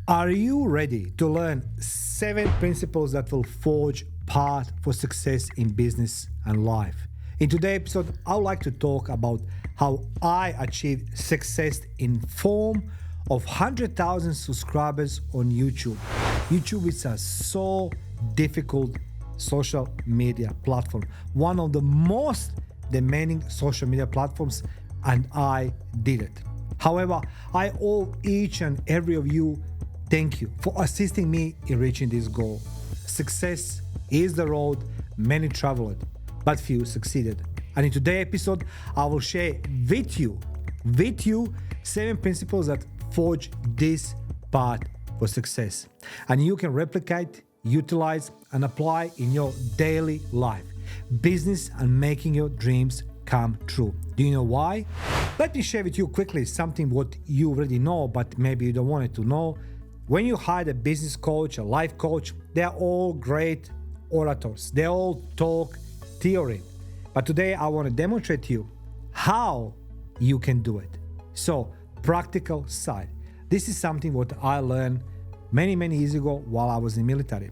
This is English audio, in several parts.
Are you ready to learn 7 principles that will forge path for success in business and life? In today's episode, I would like to talk about how I achieved success in form of 100,000 subscribers on YouTube. YouTube is a so difficult social media platform, one of the most demanding social media platforms, and I did it. However, I owe each and every of you thank you for assisting me in reaching this goal. Success is the road many traveled, but few succeeded. And in today's episode, I will share with you 7 principles that forge this path for success. And you can replicate, utilize, and apply in your daily life, business, and making your dreams come true. Do you know why? Let me share with you quickly something what you already know, but maybe you don't want it to know. When you hire a business coach, a life coach, they're all great orators. They all talk theory. But today I want to demonstrate to you how you can do it. So, practical side. This is something what I learned many years ago while I was in the military.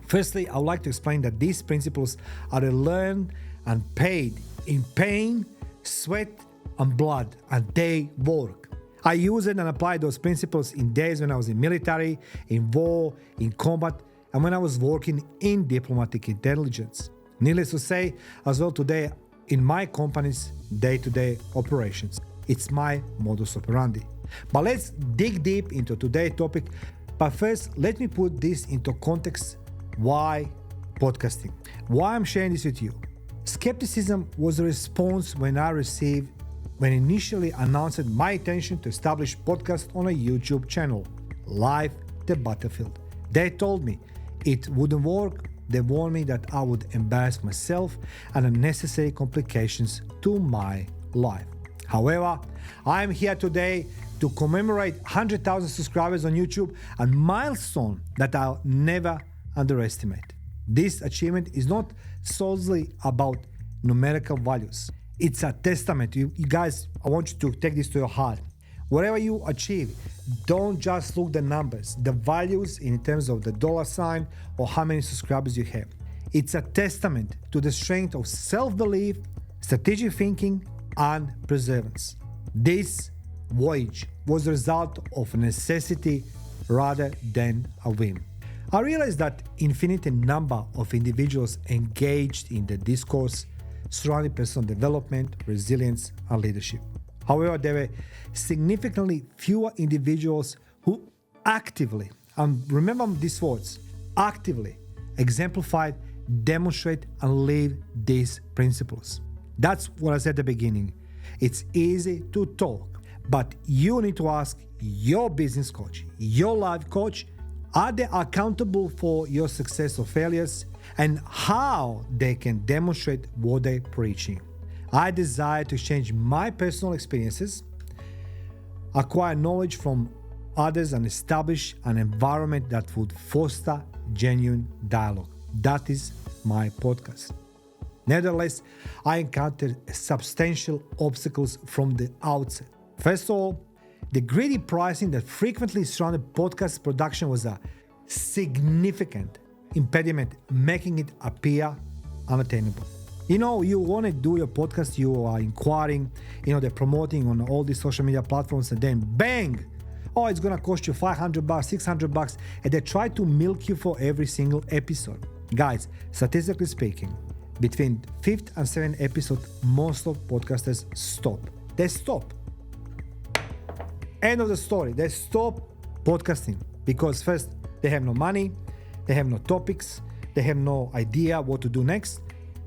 Firstly, I would like to explain that these principles are learned and paid in pain, sweat, and blood, and they work. I use it and apply those principles in days when I was in military, in war, in combat, and when I was working in diplomatic intelligence. Needless to say, as well today in my company's day-to-day operations. It's my modus operandi. But let's dig deep into today's topic. But first, let me put this into context. Why podcasting? Why I'm sharing this with you? Skepticism was a response when initially announced my intention to establish podcast on a YouTube channel, Live the Battlefield. They told me it wouldn't work. They warned me that I would embarrass myself and unnecessary complications to my life. However, I am here today to commemorate 100,000 subscribers on YouTube, a milestone that I'll never underestimate. This achievement is not solely about numerical values. It's a testament. You guys, I want you to take this to your heart. Whatever you achieve, don't just look the numbers, the values in terms of the dollar sign or how many subscribers you have. It's a testament to the strength of self-belief, strategic thinking, and perseverance. This voyage was the result of necessity rather than a whim. I realized that infinite number of individuals engaged in the discourse surrounding personal development, resilience, and leadership. However, there were significantly fewer individuals who actively, and remember these words, actively exemplified, demonstrate, and live these principles. That's what I said at the beginning. It's easy to talk, but you need to ask your business coach, your life coach, are they accountable for your success or failures, and how they can demonstrate what they're preaching. I desire to change my personal experiences, acquire knowledge from others, and establish an environment that would foster genuine dialogue. That is my podcast. Nevertheless, I encountered substantial obstacles from the outset. First of all, the greedy pricing that frequently surrounded podcast production was a significant impediment, making it appear unattainable. You want to do your podcast, you are inquiring, they're promoting on all these social media platforms, and then bang, it's going to cost you $500, $600, and they try to milk you for every single episode. Guys, statistically speaking, between 5th and 7th episode, most of podcasters stop. They stop. End of the story. They stop podcasting because first, they have no money, they have no topics, they have no idea what to do next.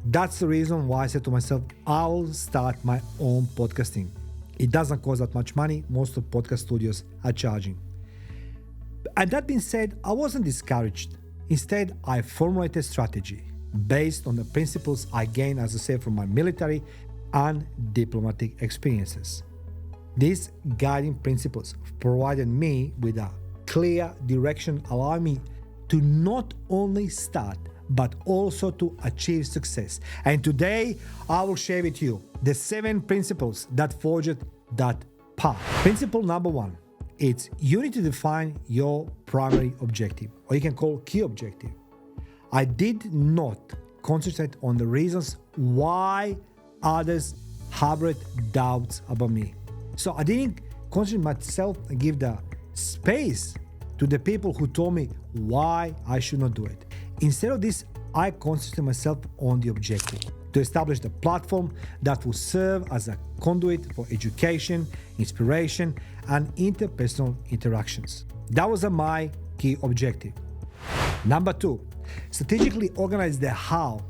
That's the reason why I said to myself, I'll start my own podcasting. It doesn't cost that much money. Most of podcast studios are charging. And that being said, I wasn't discouraged. Instead, I formulated a strategy based on the principles I gained, as I said, from my military and diplomatic experiences. These guiding principles provided me with a clear direction, allowing me to not only start but also to achieve success. And today I will share with you the 7 principles that forged that path. Principle number 1 It's you need to define your primary objective, or you can call key objective. I did not concentrate on the reasons why others harbored doubts about me. So I didn't concentrate myself and give the space to the people who told me why I should not do it. Instead of this, I concentrated myself on the objective, to establish the platform that will serve as a conduit for education, inspiration, and interpersonal interactions. That was my key objective. Number 2, strategically organize the how.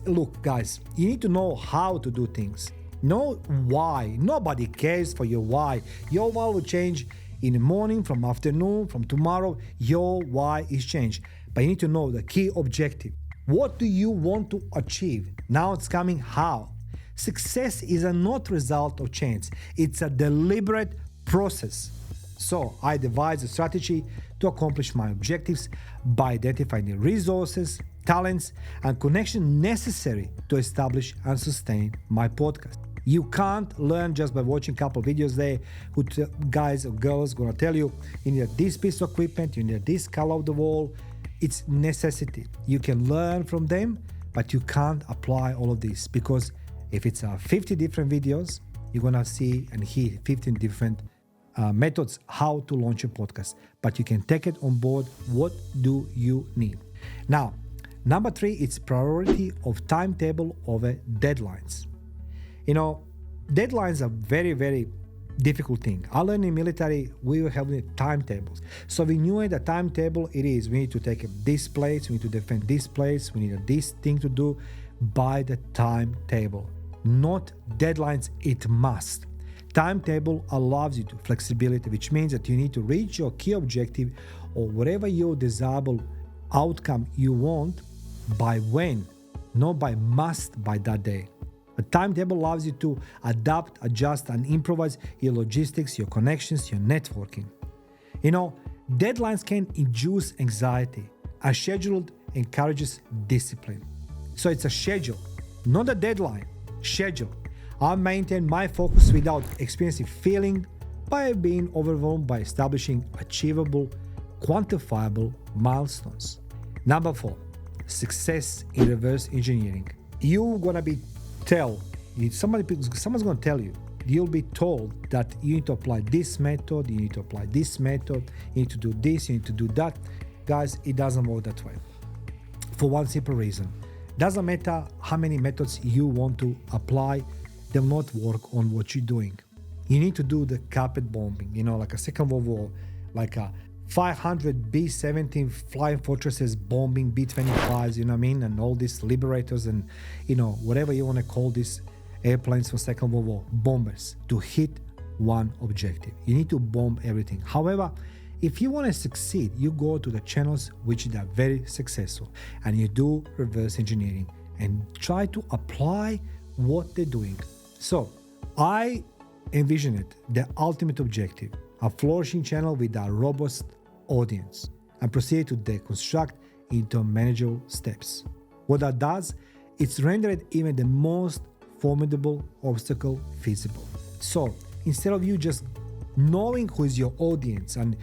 Look, guys, you need to know how to do things. Know why. Nobody cares for your why. Your why will change in the morning, from afternoon, from tomorrow. Your why is changed. But you need to know the key objective. What do you want to achieve? Now it's coming how. Success is a not result of chance. It's a deliberate process. So I devised a strategy to accomplish my objectives by identifying the resources, talents, and connections necessary to establish and sustain my podcast. You can't learn just by watching a couple of videos there who guys or girls gonna tell you need this piece of equipment, you need this color of the wall. It's necessity. You can learn from them, but you can't apply all of this, because if it's 50 different videos, you're gonna see and hear 15 different methods how to launch a podcast. But you can take it on board. What do you need? Now, number 3, it's priority of timetable over deadlines. You know, deadlines are very, very difficult thing. I learned in military, we were having timetables. So we knew the timetable it is. We need to take this place, we need to defend this place, we need this thing to do by the timetable. Not deadlines, it must. Timetable allows you to flexibility, which means that you need to reach your key objective or whatever your desirable outcome you want by when, not by must by that day. A timetable allows you to adapt, adjust, and improvise your logistics, your connections, your networking. You know, deadlines can induce anxiety. A schedule encourages discipline. So it's a schedule, not a deadline. Schedule. I maintain my focus without experiencing feeling by being overwhelmed by establishing achievable, quantifiable milestones. Number 4, success in reverse engineering. You're gonna be someone's going to tell you, you'll be told that you need to apply this method, you need to apply this method, you need to do this, you need to do that. Guys, it doesn't work that way. For one simple reason. Doesn't matter how many methods you want to apply, they'll not work on what you're doing. You need to do the carpet bombing, like a Second World War, like a 500 B-17 flying fortresses bombing B-25s, and all these liberators and, whatever you want to call these airplanes for Second World War, bombers, to hit one objective. You need to bomb everything. However, if you want to succeed, you go to the channels which are very successful and you do reverse engineering and try to apply what they're doing. So I envision it, the ultimate objective, a flourishing channel with a robust audience, and proceed to deconstruct into manageable steps. What that does, it's rendered even the most formidable obstacle feasible. So instead of you just knowing who is your audience and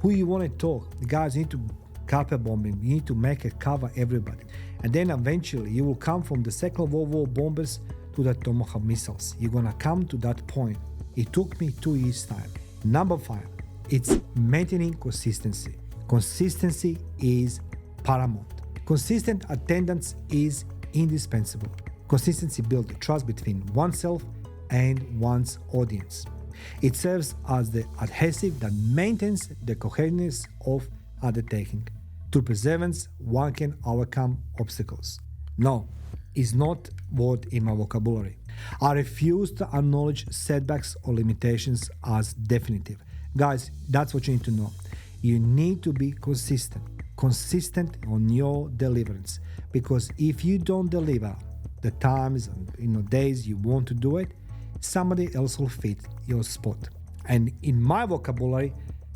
who you want to talk, guys, you need to carpet bombing, you need to make it cover everybody. And then eventually you will come from the Second World War bombers to the Tomahawk missiles. You're gonna come to that point. It took me 2 years' time. Number 5, it's maintaining consistency. Consistency is paramount. Consistent attendance is indispensable. Consistency builds trust between oneself and one's audience. It serves as the adhesive that maintains the coherence of undertaking. Through perseverance, one can overcome obstacles. No, is not word in my vocabulary. I refuse to acknowledge setbacks or limitations as definitive. Guys, that's what you need to know. You need to be consistent on your deliverance, because if you don't deliver the times and days you want to do it, somebody else will fit your spot. And in my vocabulary,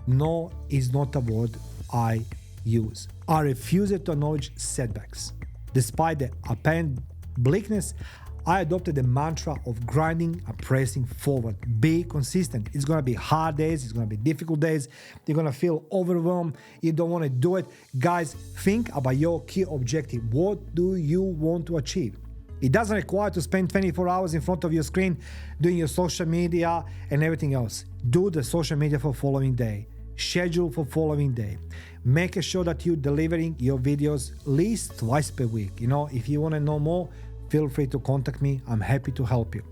no is not a word I use. I refuse to acknowledge setbacks. Despite the apparent bleakness, I adopted the mantra of grinding and pressing forward. Be consistent. It's going to be hard days. It's going to be difficult days. You're going to feel overwhelmed. You don't want to do it. Guys, think about your key objective. What do you want to achieve? It doesn't require to spend 24 hours in front of your screen doing your social media and everything else. Do the social media for following day. Schedule for following day. Make sure that you're delivering your videos at least twice per week. If you want to know more, feel free to contact me. I'm happy to help you.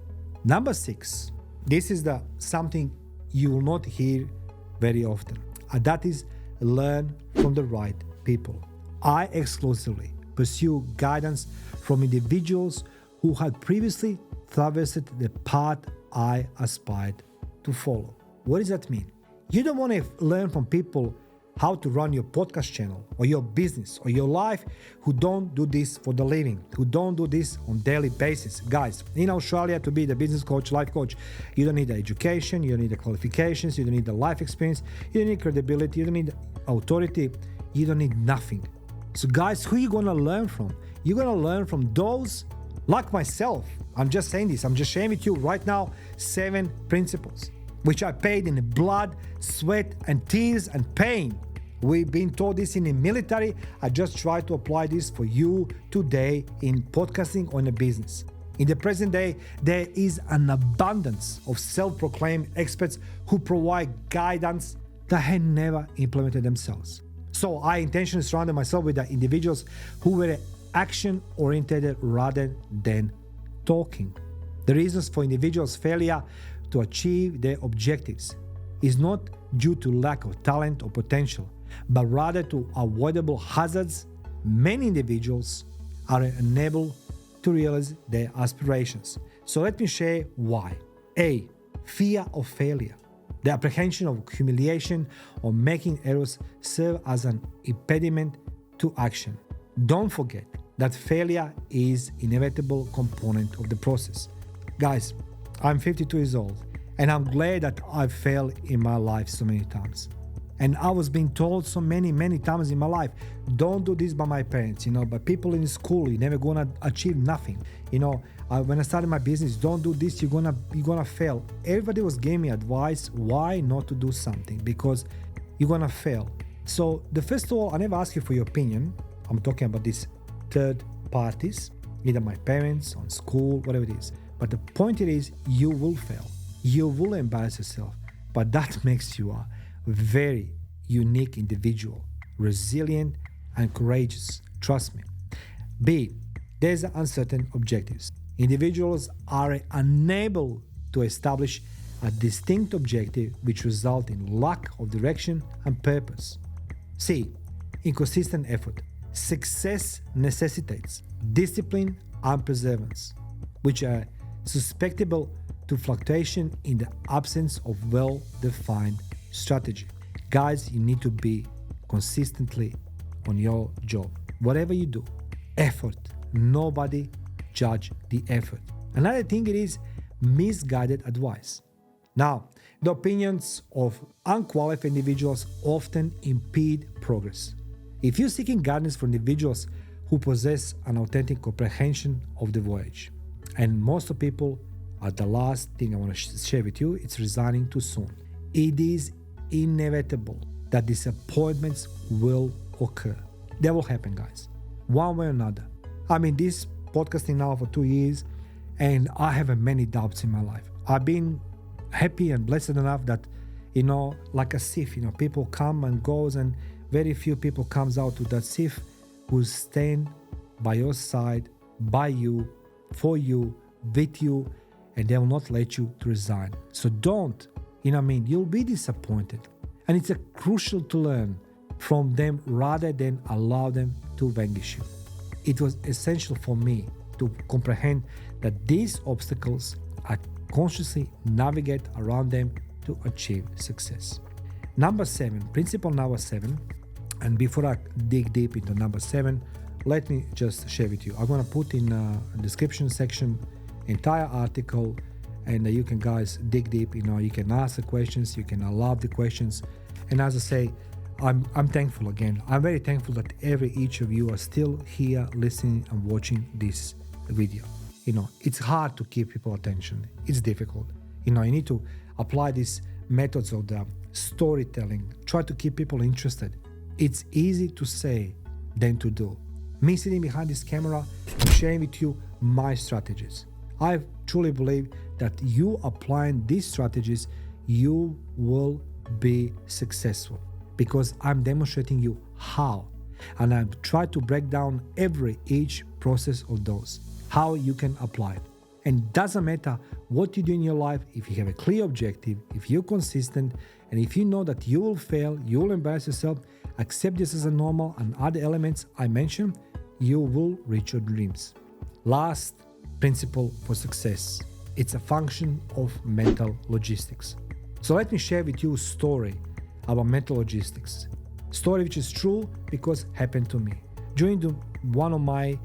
Number 6. This is something you will not hear very often. And that is learn from the right people. I exclusively pursue guidance from individuals who had previously traversed the path I aspired to follow. What does that mean? You don't want to learn from people how to run your podcast channel or your business or your life who don't do this for the living, who don't do this on daily basis. Guys, in Australia, to be the business coach, life coach, you don't need the education, you don't need the qualifications, you don't need the life experience, you don't need credibility, you don't need authority, you don't need nothing. So guys, who are you going to learn from? You're going to learn from those like myself. I'm just saying this. I'm just sharing with you right now 7 principles, which I paid in blood, sweat, and tears and pain. We've been taught this in the military. I just try to apply this for you today in podcasting or in a business. In the present day, there is an abundance of self-proclaimed experts who provide guidance that had never implemented themselves. So I intentionally surrounded myself with the individuals who were action-oriented rather than talking. The reasons for individuals' failure to achieve their objectives is not due to lack of talent or potential, but rather to avoidable hazards. Many individuals are unable to realize their aspirations. So let me share why. A. Fear of failure. The apprehension of humiliation or making errors serve as an impediment to action. Don't forget that failure is an inevitable component of the process. Guys, I'm 52 years old and I'm glad that I've failed in my life so many times. And I was being told so many times in my life, don't do this by my parents, by people in school, you're never gonna achieve nothing. When I started my business, don't do this, you're gonna fail. Everybody was giving me advice, why not to do something? Because you're gonna fail. So the first of all, I never ask you for your opinion. I'm talking about these third parties, either my parents, on school, whatever it is. But the point here is, you will fail. You will embarrass yourself. But that makes you a very unique individual, resilient and courageous. Trust me. B. There's uncertain objectives. Individuals are unable to establish a distinct objective, which result in lack of direction and purpose. C. Inconsistent effort. Success necessitates discipline and perseverance, which are susceptible to fluctuation in the absence of well-defined strategy. Guys, you need to be consistently on your job. Whatever you do, effort. Nobody judge the effort. Another thing it is misguided advice. Now, the opinions of unqualified individuals often impede progress. If you're seeking guidance from individuals who possess an authentic comprehension of the voyage, and most of people, the last thing I want to share with you, it's resigning too soon. It is inevitable that disappointments will occur. They will happen, guys, one way or another. This podcasting now for 2 years, and I have many doubts in my life. I've been happy and blessed enough that, like a sieve, people come and goes, and very few people comes out to that sieve who stand by your side, by you, for you, with you, and they will not let you to resign. So don't, you'll be disappointed. And it's crucial to learn from them rather than allow them to vanquish you. It was essential for me to comprehend that these obstacles are consciously navigate around them to achieve success. Number 7, principle number 7, and before I dig deep into number 7, let me just share with you. I'm going to put in the description section entire article, and you can guys dig deep. You can ask the questions, you can allow the questions, and as I say, I'm thankful again. I'm very thankful that each of you are still here listening and watching this video. It's hard to keep people attention. It's difficult. You need to apply these methods of the storytelling, try to keep people interested. It's easy to say than to do. Me sitting behind this camera and sharing with you my strategies. I truly believe that you applying these strategies, you will be successful because I'm demonstrating you how. And I try to break down each process of those, how you can apply it. And doesn't matter what you do in your life, if you have a clear objective, if you're consistent, and if you know that you will fail, you will embarrass yourself, accept this as a normal and other elements I mentioned, you will reach your dreams. Last principle for success. It's a function of mental logistics. So let me share with you a story about mental logistics. Story which is true because happened to me. During one of my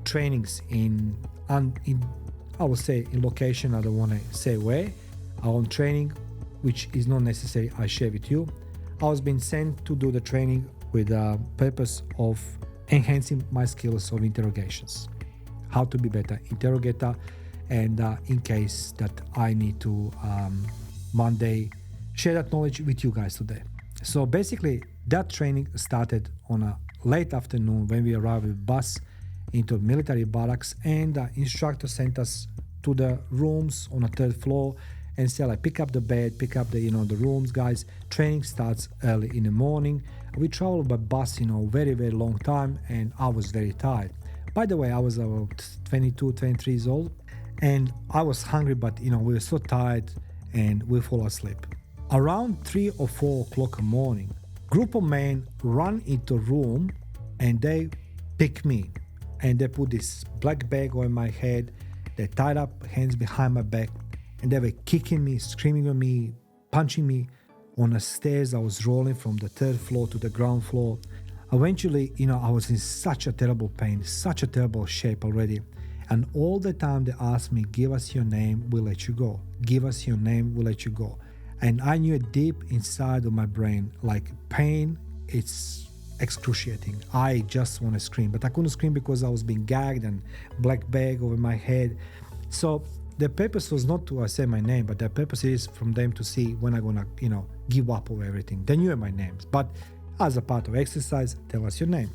trainings in I would say in location, I don't want to say where, on training, which is not necessary, I share with you. I was being sent to do the training with the purpose of enhancing my skills of interrogations, how to be better interrogator, and in case that I need to one day share that knowledge with you guys today. So basically, that training started on a late afternoon when we arrived with bus into military barracks, and the instructor sent us to the rooms on the third floor and said, like, pick up the bed, pick up the the rooms, guys. Training starts early in the morning. We traveled by bus, very, very long time, and I was very tired. By the way, I was about 22, 23 years old, and I was hungry, but we were so tired and we fall asleep. Around 3 or 4 o'clock in the morning, group of men run into room and they pick me, and they put this black bag on my head. They tied up hands behind my back, and they were kicking me, screaming at me, punching me on the stairs. I was rolling from the third floor to the ground floor. Eventually, I was in such a terrible pain, such a terrible shape already. And all the time they asked me, give us your name, we'll let you go. Give us your name, we'll let you go. And I knew it deep inside of my brain, like pain, it's excruciating. I just want to scream, but I couldn't scream because I was being gagged and black bag over my head. So the purpose was not to say my name, but the purpose is from them to see when I'm gonna, give up of everything. They knew my names, but as a part of exercise, tell us your name.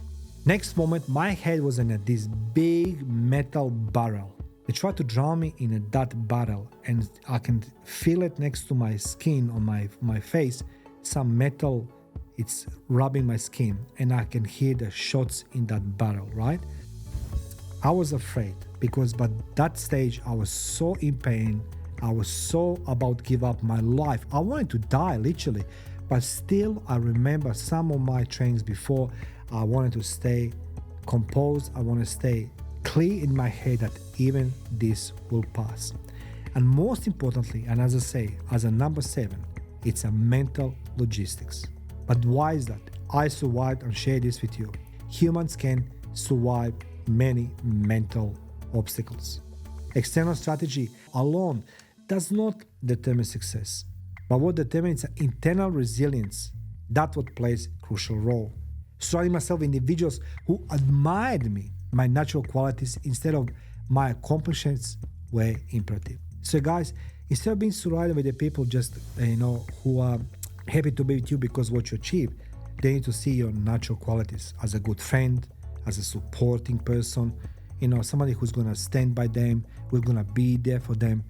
Next moment, my head was in this big metal barrel. They tried to drown me in that barrel, and I can feel it next to my skin on my face. Some metal, it's rubbing my skin, and I can hear the shots in that barrel, right? I was afraid because by that stage, I was so in pain. I was so about to give up my life. I wanted to die, literally. But still, I remember some of my trainings before. I wanted to stay composed. I want to stay clear in my head that even this will pass. And most importantly, and as I say, as a number 7, it's a mental logistics. But why is that? I survived and share this with you. Humans can survive many mental obstacles. External strategy alone does not determine success. But what determines internal resilience, that's what plays a crucial role. Surrounding myself with individuals who admired me, my natural qualities, instead of my accomplishments, were imperative. So guys, instead of being surrounded with the people just, who are happy to be with you because what you achieve, they need to see your natural qualities as a good friend, as a supporting person, somebody who's going to stand by them, who's going to be there for them.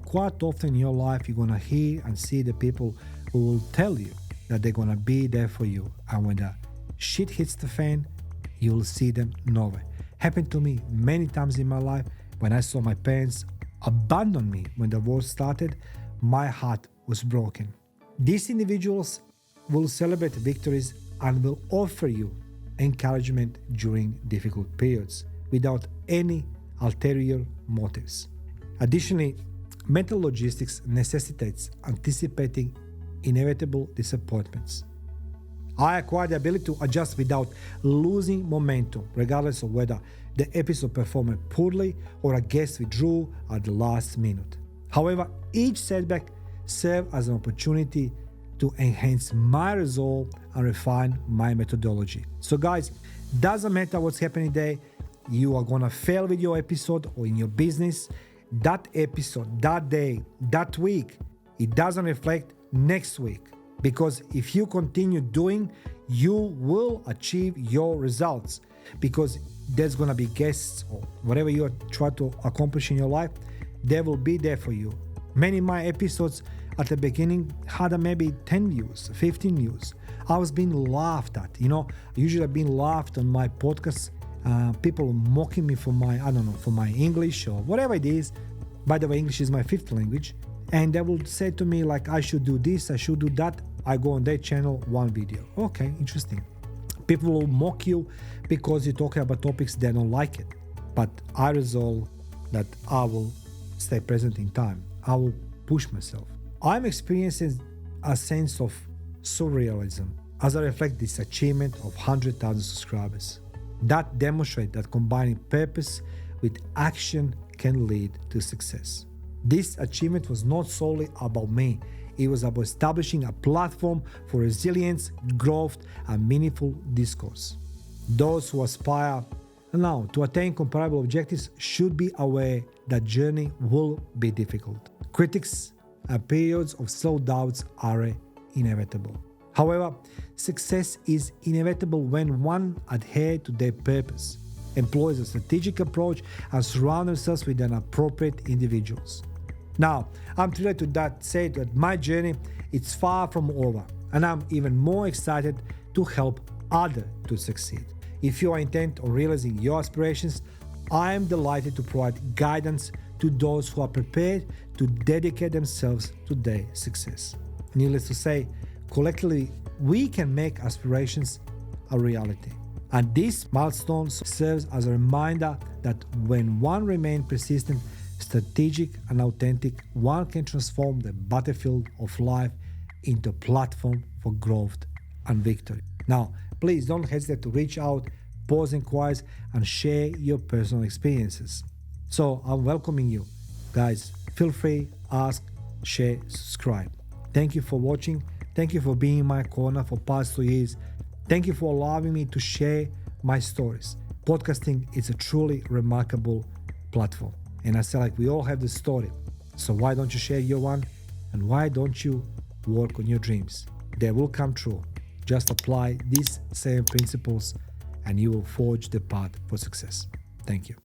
Quite often in your life, you're going to hear and see the people who will tell you that they're going to be there for you. And when the shit hits the fan, you'll see them nowhere. Happened to me many times in my life. When I saw my parents abandon me when the war started, my heart was broken. These individuals will celebrate victories and will offer you encouragement during difficult periods without any ulterior motives. Additionally, mental logistics necessitates anticipating inevitable disappointments. I acquired the ability to adjust without losing momentum, regardless of whether the episode performed poorly or a guest withdrew at the last minute. However, each setback served as an opportunity to enhance my resolve and refine my methodology. So guys, doesn't matter what's happening today, you are gonna fail with your episode or in your business, that episode, that day, that week, it doesn't reflect next week. Because if you continue doing, you will achieve your results. Because there's gonna be guests or whatever you are trying to accomplish in your life, they will be there for you. Many of my episodes at the beginning had maybe 10 views, 15 views. I was being laughed at. Usually I've been laughed on my podcasts. People mocking me for my English or whatever it is. By the way, English is my fifth language. And they will say to me like, I should do this, I should do that. I go on their channel, one video. Okay, interesting. People will mock you because you're talking about topics they don't like it. But I resolve that I will stay present in time. I will push myself. I'm experiencing a sense of surrealism as I reflect this achievement of 100,000 subscribers. That demonstrates that combining purpose with action can lead to success. This achievement was not solely about me. It was about establishing a platform for resilience, growth, and meaningful discourse. Those who aspire now to attain comparable objectives should be aware that journey will be difficult. Critics and periods of self-doubts are inevitable. However, success is inevitable when one adheres to their purpose, employs a strategic approach, and surrounds themselves with an appropriate individuals. Now, I'm thrilled to say that my journey is far from over, and I'm even more excited to help others to succeed. If you are intent on realizing your aspirations, I am delighted to provide guidance to those who are prepared to dedicate themselves to their success. Needless to say, collectively, we can make aspirations a reality. And this milestone serves as a reminder that when one remains persistent, strategic, and authentic, one can transform the battlefield of life into a platform for growth and victory. Now, please don't hesitate to reach out, pose inquiries, and share your personal experiences. So I'm welcoming you. Guys, feel free, ask, share, subscribe. Thank you for watching. Thank you for being in my corner for past 2 years. Thank you for allowing me to share my stories. Podcasting is a truly remarkable platform. And I say like we all have the story. So why don't you share your one? And why don't you work on your dreams? They will come true. Just apply these same principles and you will forge the path for success. Thank you.